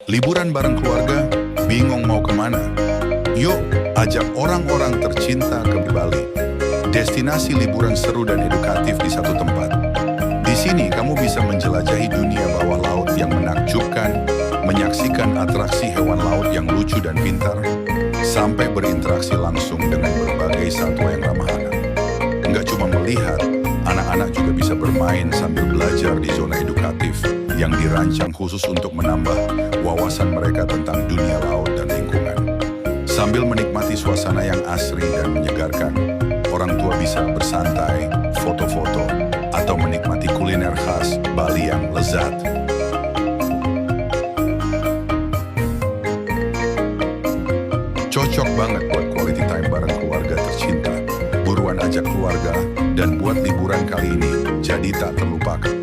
Liburan bareng keluarga, bingung mau kemana? Yuk, ajak orang-orang tercinta ke Bali. Destinasi liburan seru dan edukatif di satu tempat. Di sini kamu bisa menjelajahi dunia bawah laut yang menakjubkan, menyaksikan atraksi hewan laut yang lucu dan pintar, sampai berinteraksi langsung dengan berbagai satwa yang ramah anak. Nggak cuma melihat, anak-anak juga bisa bermain sambil belajar di zona edukatif yang dirancang khusus untuk menambah wawasan mereka tentang dunia laut dan lingkungan. Sambil menikmati suasana yang asri dan menyegarkan, orang tua bisa bersantai, foto-foto, atau menikmati kuliner khas Bali yang lezat. Cocok banget buat quality time bareng keluarga tercinta. Buruan ajak keluarga dan buat liburan kali ini jadi tak terlupakan.